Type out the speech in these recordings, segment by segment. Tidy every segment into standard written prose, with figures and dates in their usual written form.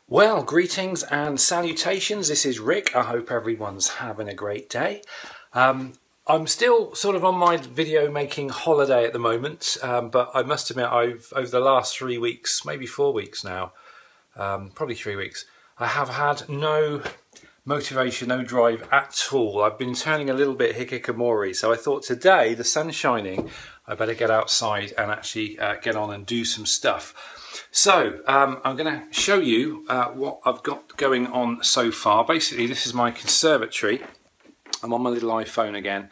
Well, greetings and salutations. This is Rick. I hope everyone's having a great day. I'm still sort of on my video making holiday at the moment, but I must admit over the last 3 weeks, maybe 4 weeks now, probably 3 weeks, I have had no motivation, no drive at all. I've been turning a little bit hikikomori, so I thought today, the sun's shining, I better get outside and actually get on and do some stuff. So I'm going to show you what I've got going on so far. Basically, this is my conservatory. I'm on my little iPhone again,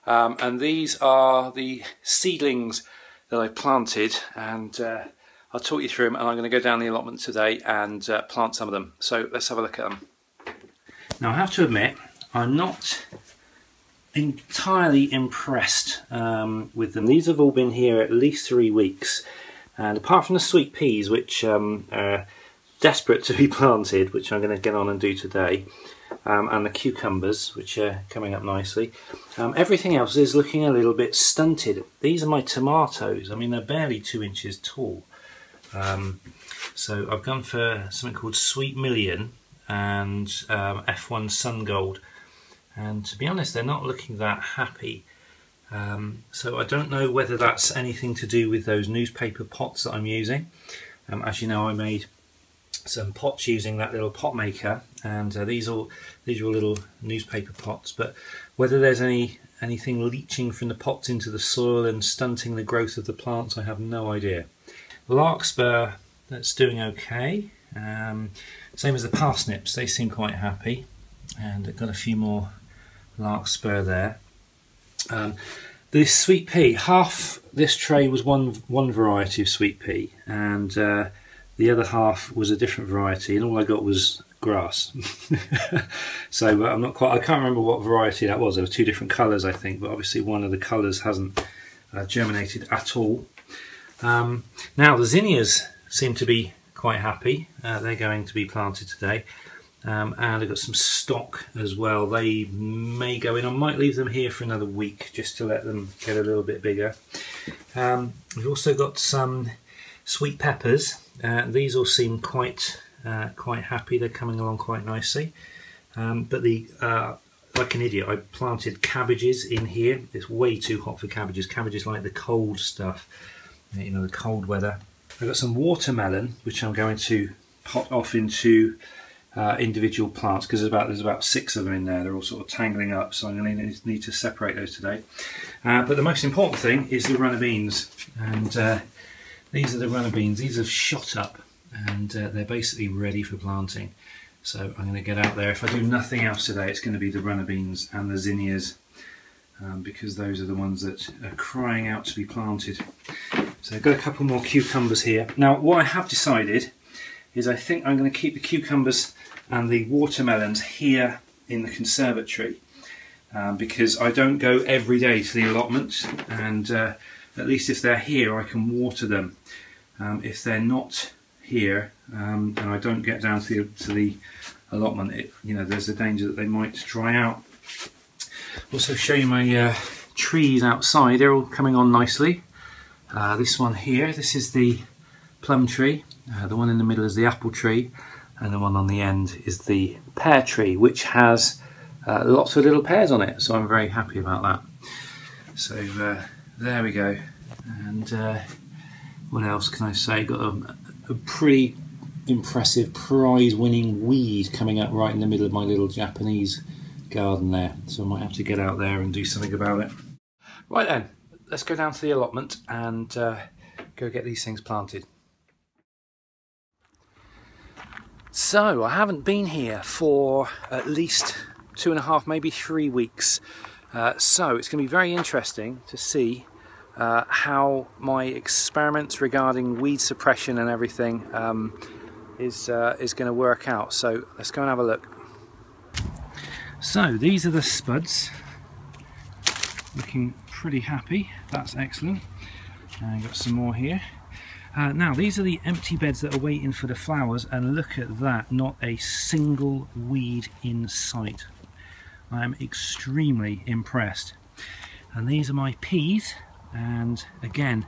and these are the seedlings that I planted, and I'll talk you through them, and I'm going to go down the allotment today and plant some of them. So let's have a look at them. Now I have to admit, I'm not entirely impressed with them. These have all been here at least 3 weeks. And apart from the sweet peas, which are desperate to be planted, which I'm going to get on and do today, and the cucumbers, which are coming up nicely, everything else is looking a little bit stunted. These are my tomatoes. I mean, they're barely 2 inches tall. So I've gone for something called Sweet Million and F1 Sun Gold. And to be honest, they're not looking that happy. So I don't know whether that's anything to do with those newspaper pots that I'm using. As you know, I made some pots using that little pot maker, and these are all little newspaper pots. But whether there's anything leaching from the pots into the soil and stunting the growth of the plants, I have no idea. Larkspur, that's doing okay. Same as the parsnips, they seem quite happy, and I've got a few more larkspur there. This sweet pea, half this tray was one variety of sweet pea, and the other half was a different variety, and all I got was grass. So I'm not quite, I can't remember what variety that was. There were 2 different colours, I think, but obviously one of the colours hasn't germinated at all. Now the zinnias seem to be quite happy. They're going to be planted today. And I've got some stock as well. They may go in. I might leave them here for another week just to let them get a little bit bigger. We've also got some sweet peppers. These all seem quite happy. They're coming along quite nicely. But like an idiot, I planted cabbages in here. It's way too hot for cabbages. Cabbages like the cold stuff, you know, the cold weather. I've got some watermelon, which I'm going to pot off into individual plants, because there's about 6 of them in there. They're all sort of tangling up, so I'm going to need to separate those today. But the most important thing is the runner beans, and these are the runner beans. These have shot up, and they're basically ready for planting. So I'm going to get out there. If I do nothing else today, it's going to be the runner beans and the zinnias, because those are the ones that are crying out to be planted. So I've got a couple more cucumbers here. Now what I have decided is I think I'm going to keep the cucumbers and the watermelons here in the conservatory, because I don't go every day to the allotment, and at least if they're here I can water them. If they're not here and I don't get down to the allotment, you know, there's a danger that they might dry out. Also show you my trees outside. They're all coming on nicely. This one here, this is the plum tree. The one in the middle is the apple tree, and the one on the end is the pear tree, which has lots of little pears on it, so I'm very happy about that. So there we go. And what else can I say? Got a pretty impressive prize-winning weed coming up right in the middle of my little Japanese garden there, so I might have to get out there and do something about it. Right then, let's go down to the allotment and go get these things planted. So I haven't been here for at least 2.5, maybe 3 weeks. So it's going to be very interesting to see how my experiments regarding weed suppression and everything is going to work out. So let's go and have a look. So these are the spuds, looking pretty happy. That's excellent. And got some more here. Now these are the empty beds that are waiting for the flowers, and look at that, not a single weed in sight. I am extremely impressed. And these are my peas, and again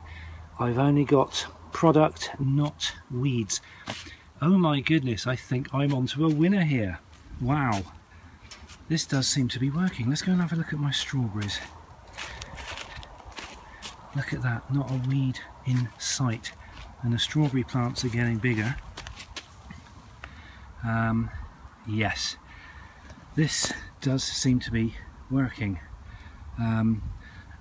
I've only got product, not weeds. Oh my goodness, I think I'm onto a winner here. Wow, this does seem to be working. Let's go and have a look at my strawberries. Look at that, not a weed in sight. And the strawberry plants are getting bigger. Yes, this does seem to be working.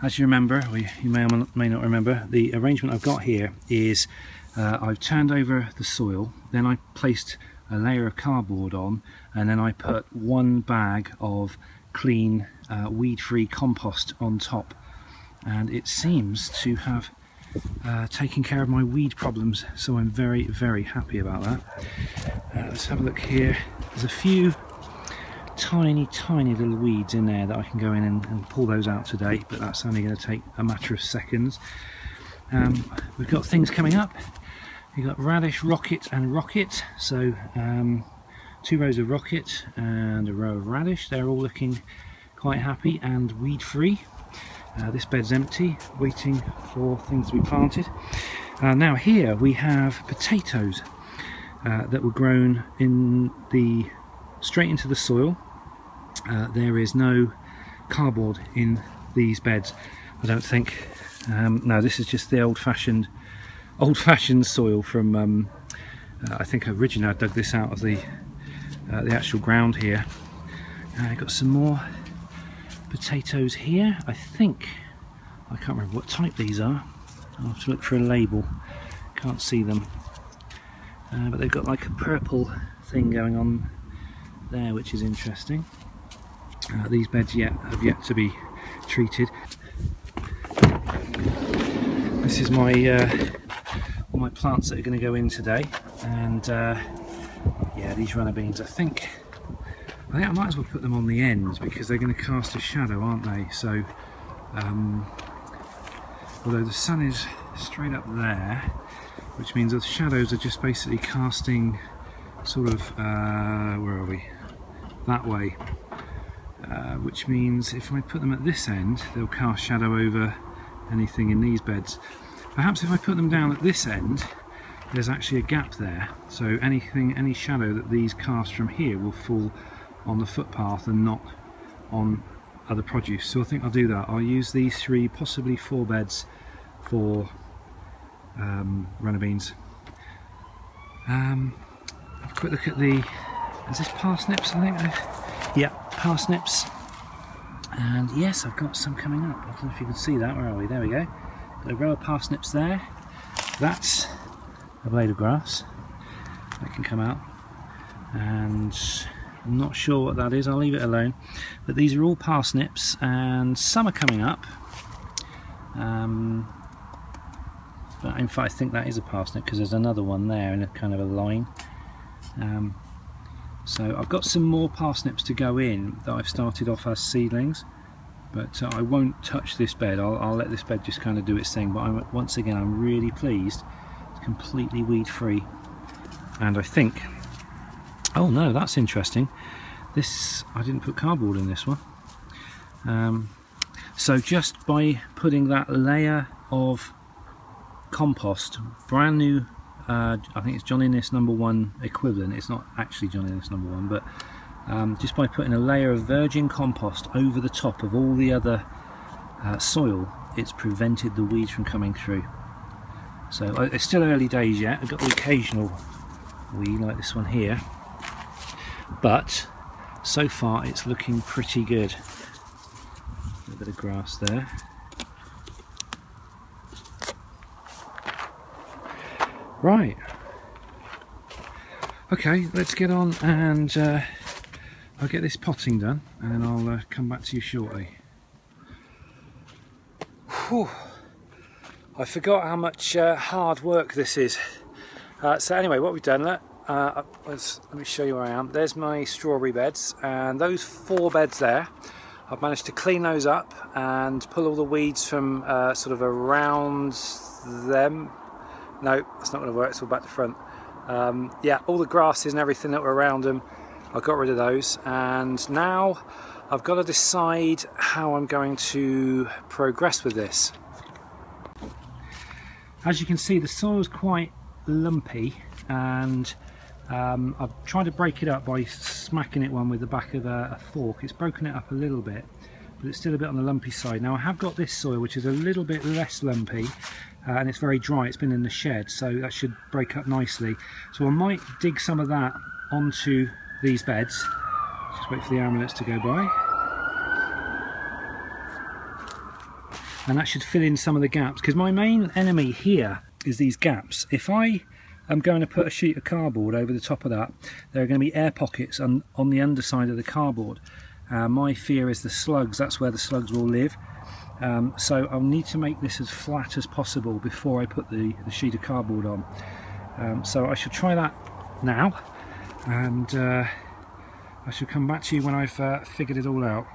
As you remember, or you may or may not remember, the arrangement I've got here is I've turned over the soil, then I placed a layer of cardboard on, and then I put one bag of clean weed-free compost on top, and it seems to have taken care of my weed problems, so I'm very, very happy about that. Let's have a look here. There's a few tiny little weeds in there that I can go in and pull those out today, but that's only going to take a matter of seconds. We've got things coming up. We've got radish, rocket and rocket, so 2 rows of rocket and a row of radish. They're all looking quite happy and weed free. This bed's empty, waiting for things to be planted. Now here we have potatoes that were grown straight into the soil. There is no cardboard in these beds, I don't think. No, this is just the old-fashioned soil from. I think originally I dug this out of the actual ground here. I've got some more potatoes here. I can't remember what type these are. I'll have to look for a label. Can't see them, but they've got like a purple thing going on there, which is interesting. These beds have yet to be treated. This is my all my plants that are going to go in today, and yeah, these runner beans. I think I might as well put them on the ends because they're going to cast a shadow, aren't they? So, although the sun is straight up there, which means the shadows are just basically casting sort of where are we? That way. Which means if I put them at this end, they'll cast shadow over anything in these beds. Perhaps if I put them down at this end, there's actually a gap there, so any shadow that these cast from here will fall on the footpath and not on other produce. So I think I'll do that. I'll use these 3, possibly 4 beds for runner beans. Have a quick look at is this parsnips, I think? Yeah, parsnips. And yes, I've got some coming up. I don't know if you can see that. Where are we? There we go. Got a row of parsnips there. That's a blade of grass that can come out. And I'm not sure what that is. I'll leave it alone. But these are all parsnips, and some are coming up. But in fact, I think that is a parsnip because there's another one there in a kind of a line. So I've got some more parsnips to go in that I've started off as seedlings, but I won't touch this bed. I'll let this bed just kind of do its thing. But once again, I'm really pleased. It's completely weed free, and I think, oh no, that's interesting. This, I didn't put cardboard in this one. So just by putting that layer of compost, brand new, I think it's John Innes #1 equivalent. It's not actually John Innes #1, but just by putting a layer of virgin compost over the top of all the other soil, it's prevented the weeds from coming through. So it's still early days yet. I've got the occasional weed like this one here, but so far it's looking pretty good. A bit of grass there. Right, okay, let's get on and I'll get this potting done and I'll come back to you shortly. Whew. I forgot how much hard work this is. So anyway, what we've done, let me show you where I am. There's my strawberry beds, and those 4 beds there, I've managed to clean those up and pull all the weeds from sort of around them. No, that's not going to work, it's all back to front. Yeah, all the grasses and everything that were around them, I got rid of those, and now I've got to decide how I'm going to progress with this. As you can see, the soil's quite lumpy, and I've tried to break it up by smacking it one with the back of a fork. It's broken it up a little bit, but it's still a bit on the lumpy side. Now I have got this soil which is a little bit less lumpy, and it's very dry. It's been in the shed, so that should break up nicely. So I might dig some of that onto these beds. Just wait for the armlets to go by. And that should fill in some of the gaps, because my main enemy here is these gaps. If I am going to put a sheet of cardboard over the top of that, there are going to be air pockets on the underside of the cardboard. My fear is the slugs. That's where the slugs will live. So I'll need to make this as flat as possible before I put the sheet of cardboard on. So I should try that now, and I should come back to you when I've figured it all out.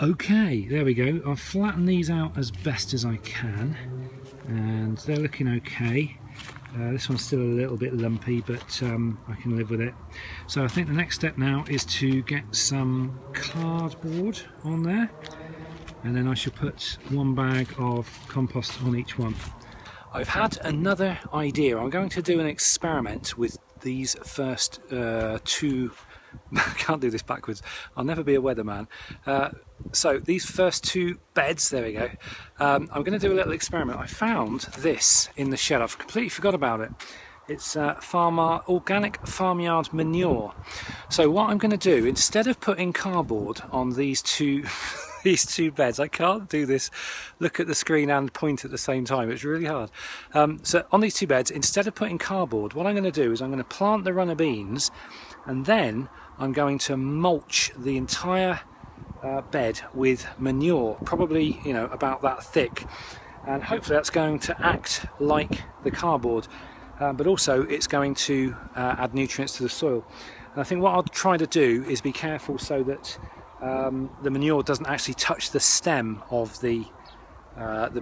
Okay, there we go. I've flattened these out as best as I can, and they're looking okay. This one's still a little bit lumpy, but I can live with it. So I think the next step now is to get some cardboard on there, and then I shall put one bag of compost on each one. I've had another idea. I'm going to do an experiment with these first two. I can't do this backwards. I'll never be a weatherman. So these first two beds, there we go. I'm going to do a little experiment. I found this in the shed. I've completely forgot about it. It's organic farmyard manure. So what I'm going to do, instead of putting cardboard on these two these two beds, I can't do this, look at the screen and point at the same time, it's really hard. So on these two beds, instead of putting cardboard, what I'm going to do is I'm going to plant the runner beans, and then I'm going to mulch the entire bed with manure, probably, you know, about that thick, and hopefully that's going to act like the cardboard, but also it's going to add nutrients to the soil. And I think what I'll try to do is be careful so that the manure doesn't actually touch the stem of the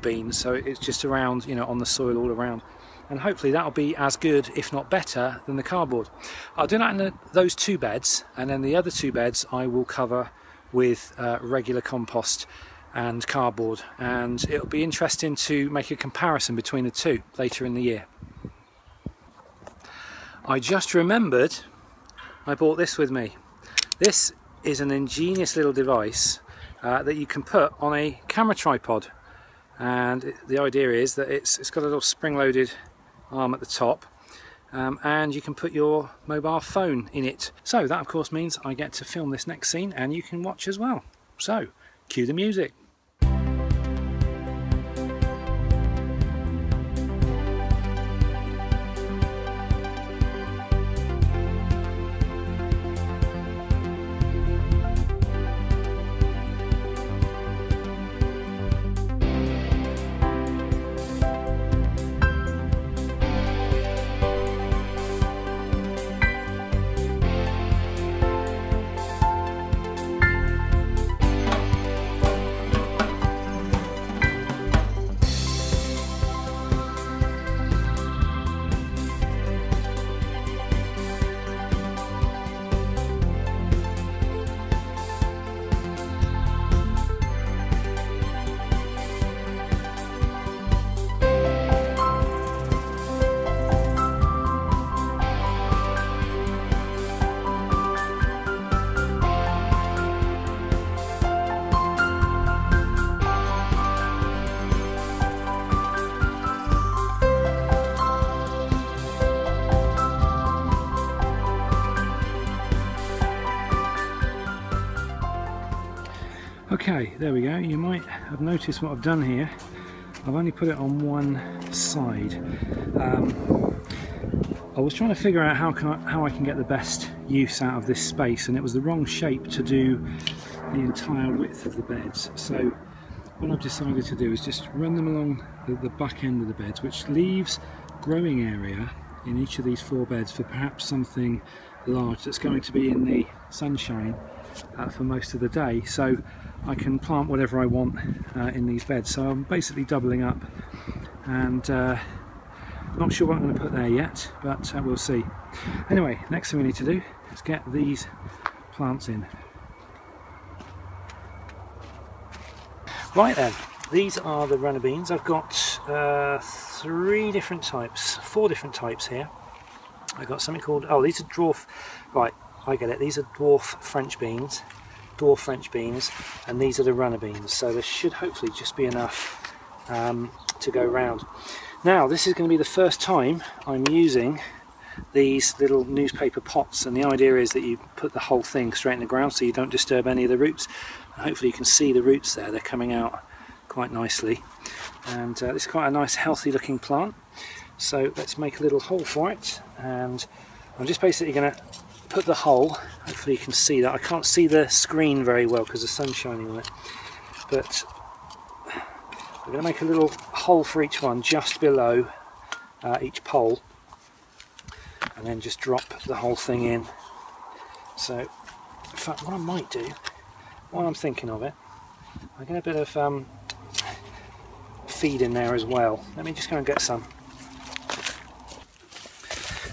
beans, so it's just around, you know, on the soil all around. And hopefully that'll be as good, if not better, than the cardboard. I'll do that in those two beds, and then the other two beds I will cover with regular compost and cardboard, and it'll be interesting to make a comparison between the two later in the year. I just remembered I bought this with me. This is an ingenious little device that you can put on a camera tripod, and the idea is that it's got a little spring-loaded arm at the top, and you can put your mobile phone in it. So that of course means I get to film this next scene and you can watch as well. So cue the music. Okay, there we go. You might have noticed what I've done here. I've only put it on one side. I was trying to figure out how I can get the best use out of this space, and it was the wrong shape to do the entire width of the beds. So what I've decided to do is just run them along the back end of the beds, which leaves growing area in each of these four beds for perhaps something large that's going to be in the sunshine for most of the day. So I can plant whatever I want in these beds. So I'm basically doubling up, and not sure what I'm going to put there yet, but we'll see. Anyway, next thing we need to do is get these plants in. Right then, these are the runner beans. I've got four different types here. I've got something called, oh, these are dwarf, right, I get it, these are dwarf French beans, and these are the runner beans, so there should hopefully just be enough to go round. Now, this is going to be the first time I'm using these little newspaper pots, and the idea is that you put the whole thing straight in the ground so you don't disturb any of the roots. And hopefully you can see the roots there, they're coming out quite nicely, and this is quite a nice healthy looking plant. So let's make a little hole for it, and I'm just basically going to put the hole, hopefully you can see that. I can't see the screen very well because the sun's shining on it, but I'm going to make a little hole for each one just below each pole, and then just drop the whole thing in. So in fact, what I might do, while I'm thinking of it, I get a bit of feed in there as well. Let me just go and get some.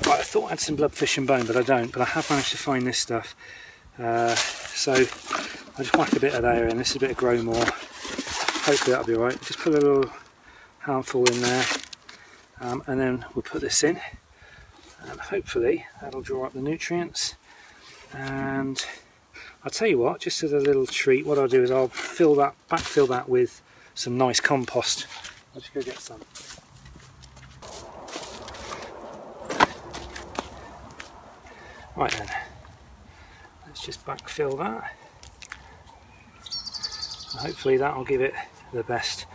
Right, I thought I had some bloodfish and bone, but I don't, but I have managed to find this stuff. So I'll just whack a bit of there in. This is a bit of grow more. Hopefully that'll be alright. Just put a little handful in there, and then we'll put this in, and hopefully that'll draw up the nutrients. And I'll tell you what, just as a little treat, what I'll do is I'll backfill that with some nice compost. I'll just go get some. Right then, let's just backfill that. And hopefully that'll give it the best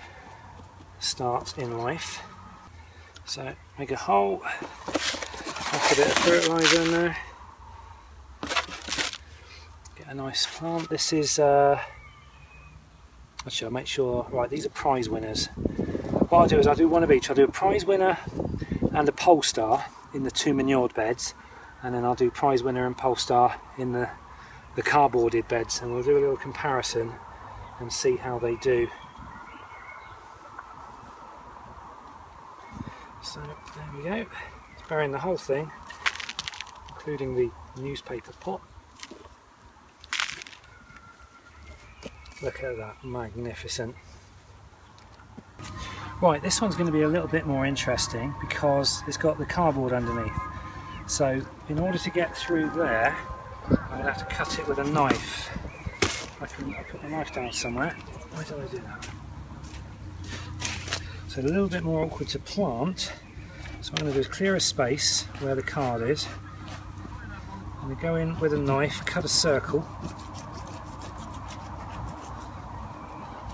start in life. So make a hole, whack a bit of fertiliser in there, get a nice plant. This is, actually I'll make sure, right, these are prize winners. What I'll do is I'll do one of each. I'll do a prize winner and a pole star in the 2 manured beds, and then I'll do prize winner and pole star in the cardboarded beds, and we'll do a little comparison and see how they do. So there we go, it's burying the whole thing, including the newspaper pot. Look at that, magnificent. Right, this one's going to be a little bit more interesting because it's got the cardboard underneath. So in order to get through there, I'm going to have to cut it with a knife. I'll put the knife down somewhere. Why did I do that? So a little bit more awkward to plant. So what I'm going to do is clear a space where the card is. I'm going to go in with a knife, cut a circle.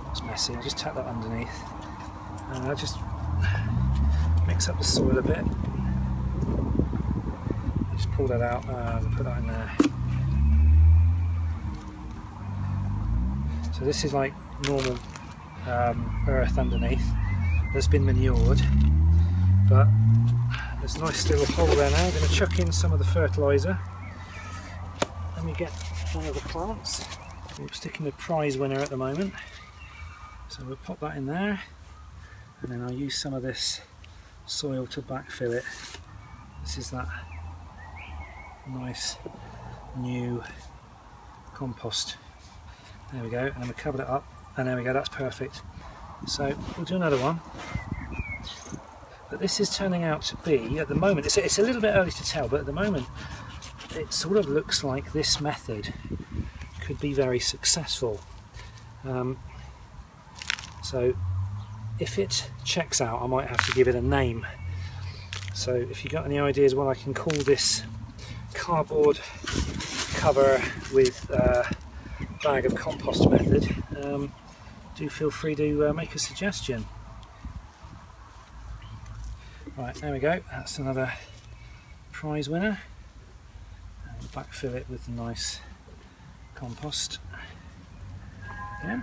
That's messy, I'll just tap that underneath. And I'll just mix up the soil a bit. Just pull that out and put that in there. So this is like normal earth underneath that's been manured, but there's a nice little hole there now. I'm going to chuck in some of the fertiliser. Let me get one of the plants. We're sticking the prize winner at the moment, so we'll pop that in there, and then I'll use some of this soil to backfill it. This is that nice new compost. There we go, and we covered it up, and there we go, that's perfect. So we'll do another one. But this is turning out to be, at the moment, it's a little bit early to tell, but at the moment it sort of looks like this method could be very successful. So if it checks out, I might have to give it a name. So if you've got any ideas what I can call this cardboard cover with bag of compost method, do feel free to make a suggestion. Right, there we go, that's another prize winner. And we'll backfill it with the nice compost. Yeah.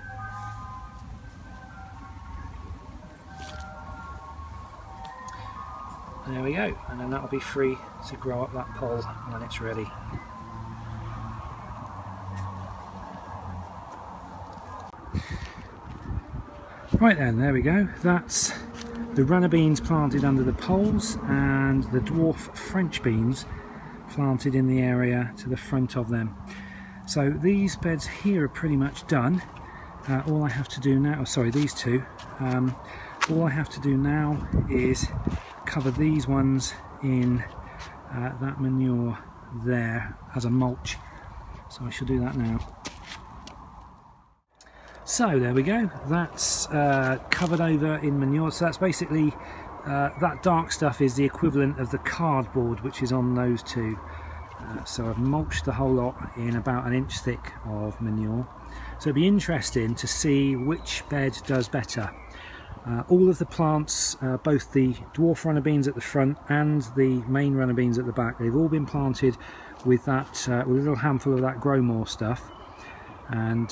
There we go, and then that'll be free to grow up that pole when it's ready. Right then, there we go. That's the runner beans planted under the poles and the dwarf French beans planted in the area to the front of them. So these beds here are pretty much done. All I have to do now, these two, all I have to do now is cover these ones in that manure there as a mulch. So I shall do that now. So there we go, that's covered over in manure. So that's basically, that dark stuff is the equivalent of the cardboard which is on those two. So I've mulched the whole lot in about 1 inch thick of manure. So it'd be interesting to see which bed does better. All of the plants, both the dwarf runner beans at the front and the main runner beans at the back, they've all been planted with that with a little handful of that grow more stuff. And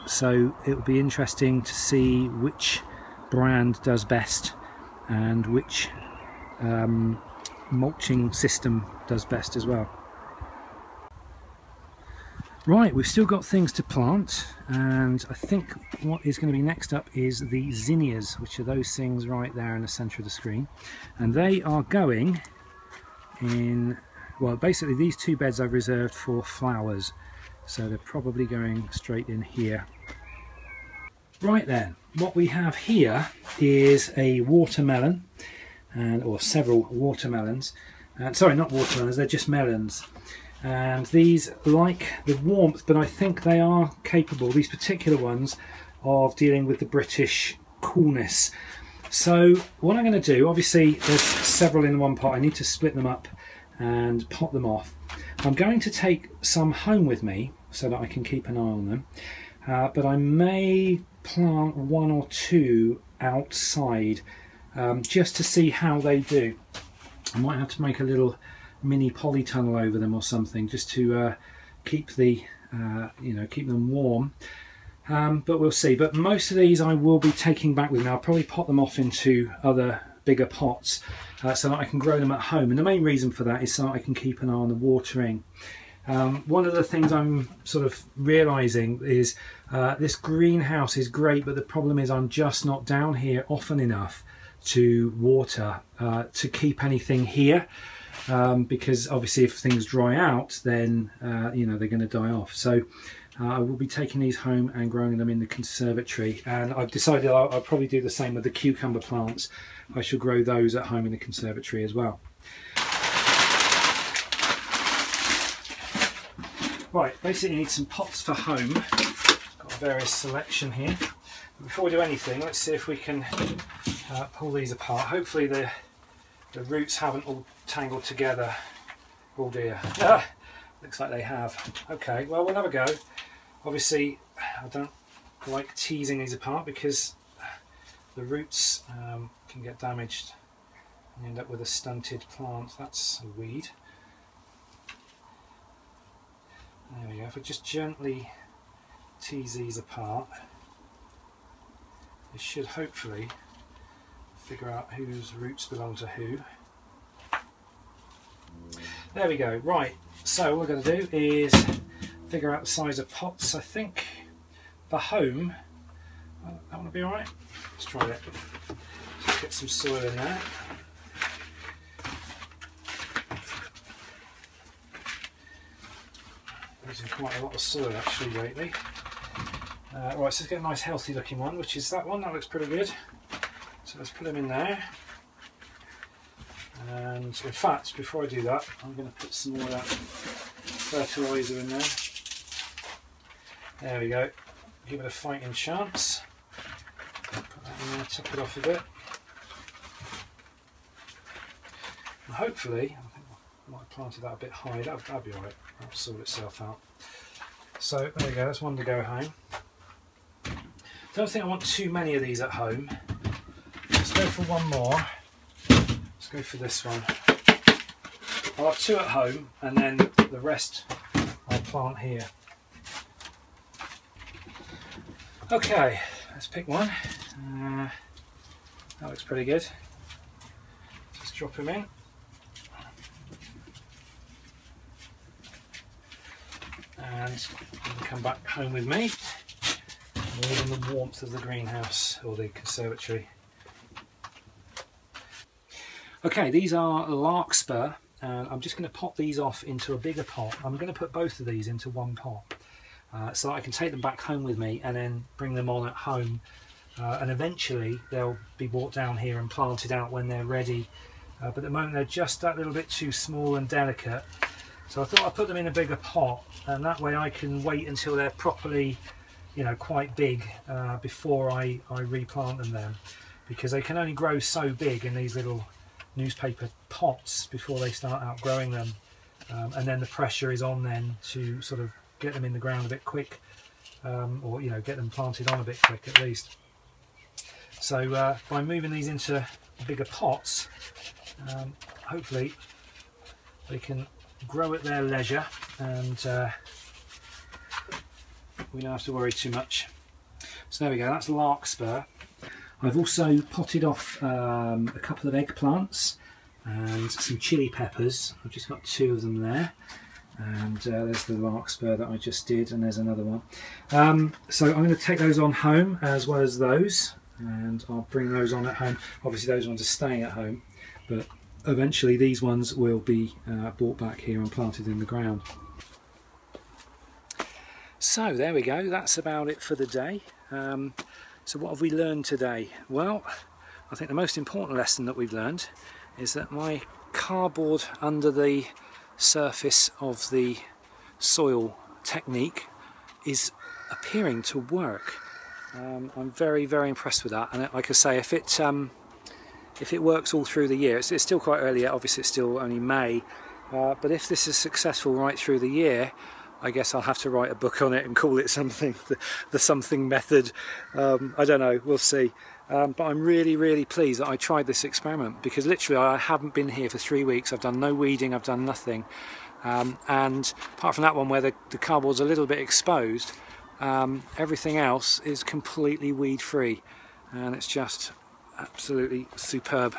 so it will be interesting to see which brand does best and which mulching system does best as well. Right, we've still got things to plant, and I think what is going to be next up is the zinnias, which are those things right there in the centre of the screen. And they are going in, well, basically these two beds I've reserved for flowers, so they're probably going straight in here. Right then, what we have here is a watermelon, or several watermelons. Sorry, not watermelons, they're just melons. And these like the warmth, but I think they are capable, these particular ones, of dealing with the British coolness. So what I'm going to do, obviously there's several in one pot, I need to split them up and pot them off. I'm going to take some home with me so that I can keep an eye on them, but I may plant 1 or 2 outside just to see how they do. I might have to make a little mini polytunnel over them or something just to keep the keep them warm, but we'll see. But most of these I will be taking back with me. I'll probably pot them off into other bigger pots so that I can grow them at home, and the main reason for that is so that I can keep an eye on the watering. One of the things I'm sort of realizing is this greenhouse is great, but the problem is I'm just not down here often enough to water to keep anything here. Because obviously if things dry out, then they're going to die off. So I will be taking these home and growing them in the conservatory, and I've decided I'll probably do the same with the cucumber plants. I shall grow those at home in the conservatory as well. Right, basically need some pots for home. Got a various selection here. But before we do anything, let's see if we can pull these apart. Hopefully the roots haven't all tangled together. Oh dear. Looks like they have. Okay, well, we'll have a go. Obviously I don't like teasing these apart because the roots can get damaged and end up with a stunted plant. That's a weed. There we go. If I just gently tease these apart, they should hopefully figure out whose roots belong to who. There we go. Right, so what we're going to do is figure out the size of pots. I think for home, that one will be alright. Let's try it. Just get some soil in there. Using quite a lot of soil actually lately. Right, so let's get a nice healthy looking one, which is that one. That looks pretty good. So let's put them in there. And in fact, before I do that, I'm going to put some more of that fertiliser in there. There we go. Give it a fighting chance. Put that in there, top it off a bit. And hopefully, I think I might have planted that a bit high. That'll be alright. That'll sort itself out. So there we go. That's one to go home. Don't think I want too many of these at home. Let's go for one more. Let's go for this one. I'll have 2 at home, and then the rest I'll plant here. Okay, let's pick one. That looks pretty good. Just drop him in. And come back home with me, in the warmth of the greenhouse or the conservatory. Okay, these are larkspur, and I'm just going to pot these off into a bigger pot. I'm going to put both of these into one pot so that I can take them back home with me and then bring them on at home and eventually they'll be brought down here and planted out when they're ready. But at the moment they're just that little bit too small and delicate. So I thought I'd put them in a bigger pot, and that way I can wait until they're properly, you know, quite big before I replant them then, because they can only grow so big in these little newspaper pots before they start outgrowing them, and then the pressure is on then to sort of get them in the ground a bit quick, or you know, get them planted on a bit quick at least. So by moving these into bigger pots, hopefully they can grow at their leisure, and we don't have to worry too much. So there we go, that's larkspur. I've also potted off a couple of eggplants and some chili peppers. I've just got 2 of them there, and there's the larkspur that I just did, and there's another one. So I'm going to take those on home as well as those, and I'll bring those on at home. Obviously those ones are staying at home, but eventually these ones will be brought back here and planted in the ground. So there we go, that's about it for the day. So what have we learned today? Well, I think the most important lesson that we've learned is that my cardboard under the surface of the soil technique is appearing to work. I'm very, very impressed with that, and like I say, if it works all through the year, it's still quite early yet, obviously it's still only May, but if this is successful right through the year, I guess I'll have to write a book on it and call it something, the something method. I don't know, we'll see. But I'm really, really pleased that I tried this experiment, because literally I haven't been here for 3 weeks. I've done no weeding, I've done nothing. And apart from that one where the cardboard's a little bit exposed, everything else is completely weed free, and it's just absolutely superb.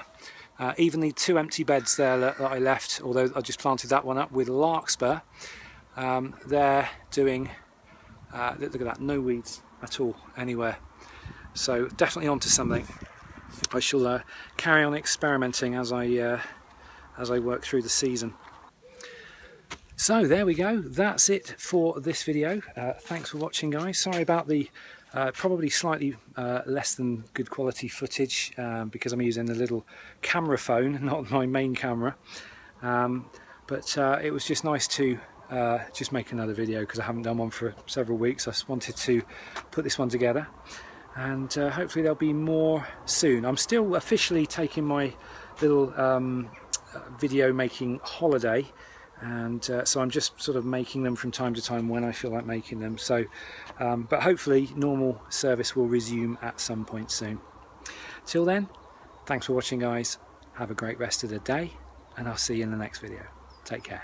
Even the 2 empty beds there that I left, although I just planted that one up with larkspur, they're doing, look at that, no weeds at all anywhere. So definitely onto something. I shall carry on experimenting as I work through the season. So there we go, that's it for this video. Thanks for watching, guys. Sorry about the probably slightly less than good quality footage, because I'm using the little camera phone, not my main camera. But it was just nice to just make another video, because I haven't done one for several weeks. I just wanted to put this one together, and hopefully there'll be more soon. I'm still officially taking my little video making holiday, and so I'm just sort of making them from time to time when I feel like making them. So but hopefully normal service will resume at some point soon. Till then, thanks for watching, guys. Have a great rest of the day, and I'll see you in the next video. Take care.